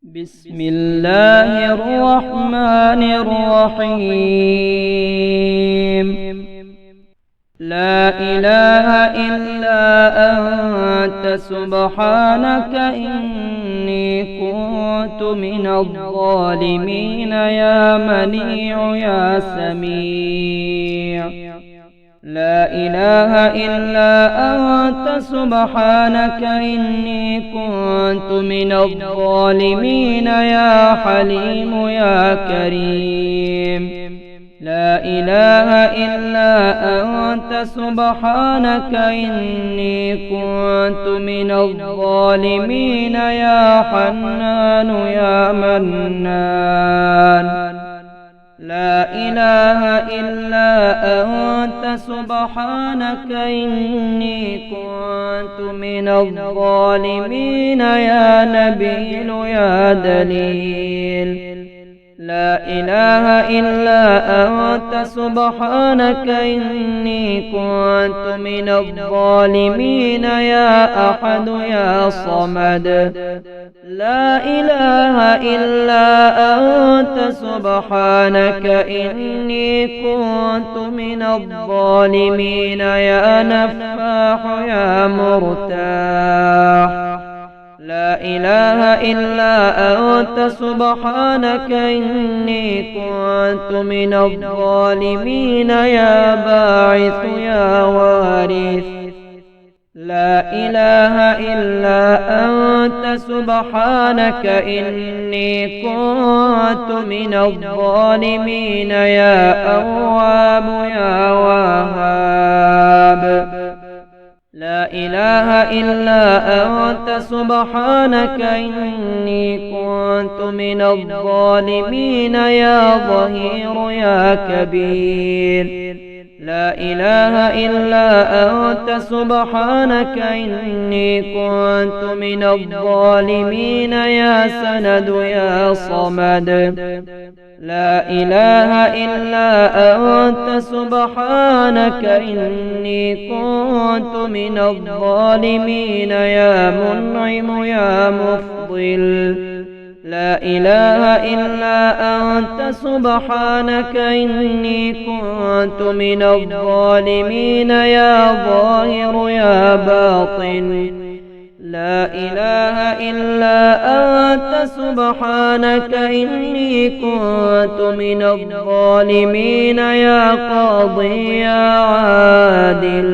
بسم الله الرحمن الرحيم. لا إله إلا أنت سبحانك إني كنت من الظالمين. يا منيع يا سميع. لا إله إلا أنت سبحانك إني كنت من الظالمين. يا حليم يا كريم. لا إله إلا أنت سبحانك إني كنت من الظالمين. يا حنان يا منان. لا إله إلا أنت سبحانك إني كنت من الظالمين. يا نبيل يا دليل. لا إله إلا أنت سبحانك إني كنت من الظالمين. يا أحد يا صمد. لا إله إلا أنت سبحانك إني كنت من الظالمين. يا نفاح يا مرتاح. لا إله إلا أنت سبحانك إني كنت من الظالمين. يا باعث يا وارث. لا إله إلا أنت سبحانك إني كنت من الظالمين. يا أواب يا وهاب. لا إله إلا أنت سبحانك إني كنت من الظالمين. يا ظهير يا كبير. لا إله إلا أنت سبحانك إني كنت من الظالمين. يا سند يا صمد. لا إله إلا أنت سبحانك إني كنت من الظالمين. يا منعم يا مفضل. لا إله إلا أنت سبحانك إني كنت من الظالمين. يا ظاهر يا باطن. لا إله إلا أنت سبحانك إني كنت من الظالمين. يا قاضي يا عادل.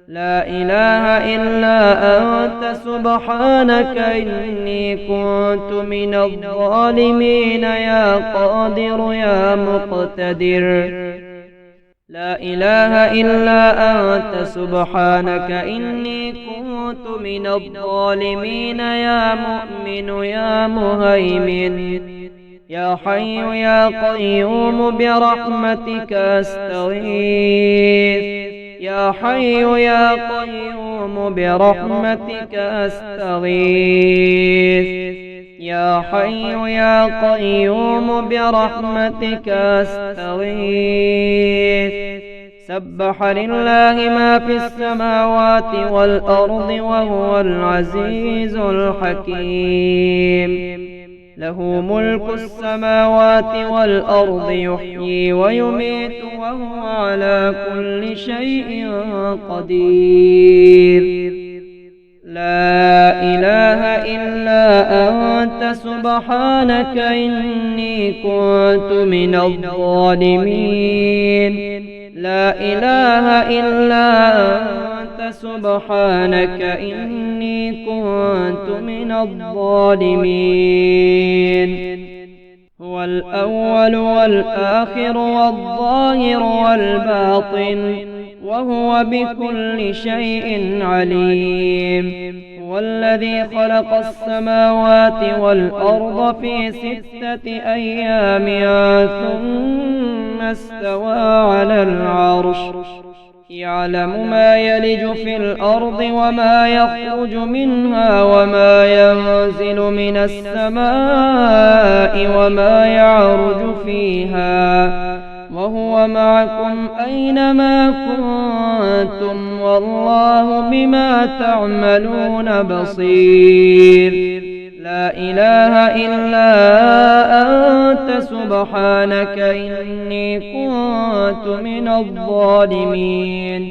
لا إله إلا أنت سبحانك إني كنت من الظالمين. يا قادر يا مقتدر. لا إله إلا أنت سبحانك إني كنت من الظالمين. يا مؤمن يا مهيمن. يا حي يا قيوم برحمتك أستغيث. يا حي يا قيوم برحمتك أستغيث. يا حي يا قيوم برحمتك أستغيث. سبح لله ما في السماوات والأرض وهو العزيز الحكيم. له ملك السماوات والأرض يحيي ويميت وهو على كل شيء قدير. لا إله إلا أنت سبحانك إني كنت من الظالمين. لا إله إلا أنت سبحانك إني كنت من الظالمين. هو الأول والآخر والظاهر والباطن وهو بكل شيء عليم. هو الذي خلق السماوات والأرض في 6 أيام ثم استوى على العرش. يعلم ما يلج في الأرض وما يخرج منها وما ينزل من السماء وما يعرج فيها وهو معكم أينما كنتم والله بما تعملون بصير. لا إله إلا أنت سبحانك إني كنت من الظالمين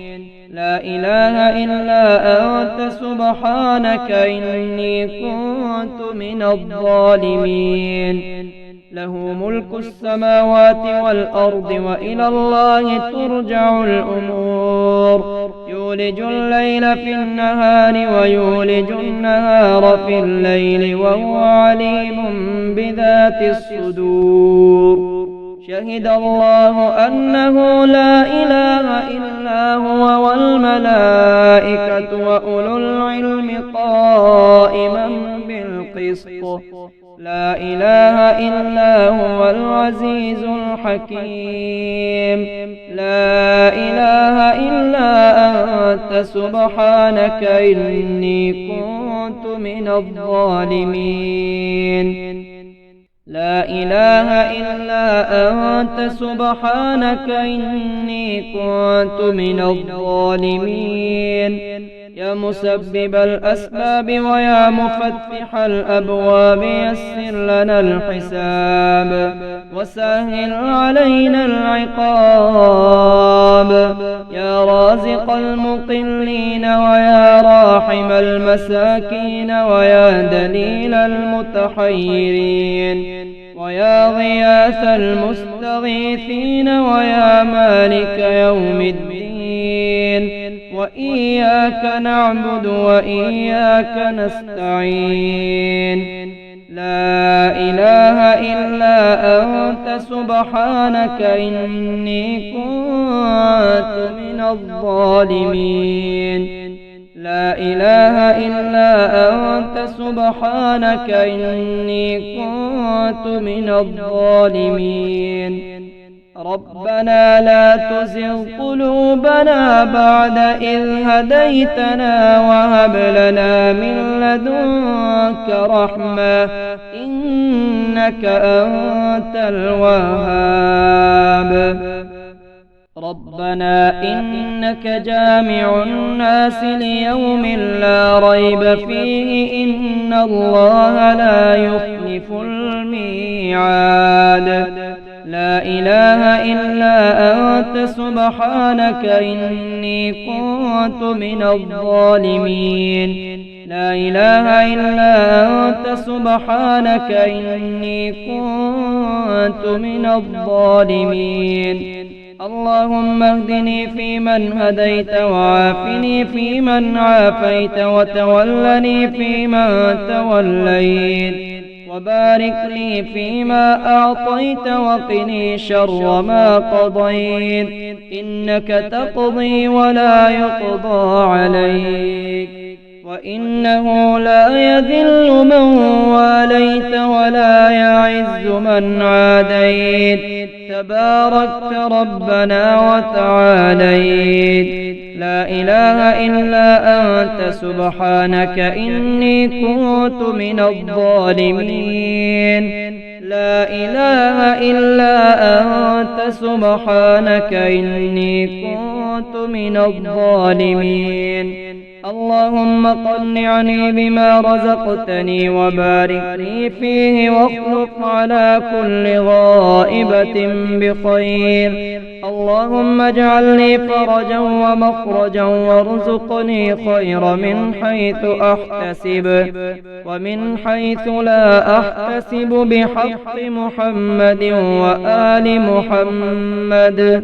لا إله إلا أنت سبحانك إني كنت من الظالمين له ملك السماوات والأرض وإلى الله ترجع الأمور يولج الليل في النهار ويولج النهار في الليل وهو عليم بذات الصدور شهد الله أنه لا إله إلا هو والملائكة وأولو العلم قائما بالقسط لا إله إلا هو العزيز الحكيم لا إله إلا أنت سبحانك إني كنت من الظالمين لا إله إلا أنت سبحانك إني كنت من الظالمين يا مسبب الأسباب ويا مفتح الأبواب يسر لنا الحساب وسهل علينا العقاب يا رازق المقلين ويا راحم المساكين ويا دليل المتحيرين ويا غياث المستغيثين ويا مالك يوم الدين وإياك نعبد وإياك نستعين لا إله إلا أنت سبحانك إني كنت من الظالمين لا إله إلا أنت سبحانك إني كنت من الظالمين ربنا لا تزغ قلوبنا بعد إذ هديتنا وهب لنا من لدنك رحمة إنك أنت الوهاب ربنا إنك جامع الناس ليوم لا ريب فيه إن الله لا يخلف الميعاد لا إله إلا أنت سبحانك إني كنت من الظالمين لا إله إلا أنت سبحانك إني كنت من الظالمين اللهم اهدني فيمن هديت وعافني فيمن عافيت وتولني فيمن توليت وبارك لي فيما أعطيت وقني شر ما قضيت إنك تقضي ولا يقضى عليك وإنه لا يذل من واليت ولا يعز من عاديت تباركت ربنا وتعاليت لا إله إلا أنت سبحانك إني كنت من الظالمين لا إله إلا أنت سبحانك إني كنت من الظالمين اللهم قنعني بما رزقتني وبارك لي فيه واخلف على كل غائبة بخير اللهم اجعل لي فرجا ومخرجا وارزقني خير من حيث أحتسب ومن حيث لا أحتسب بحق محمد وآل محمد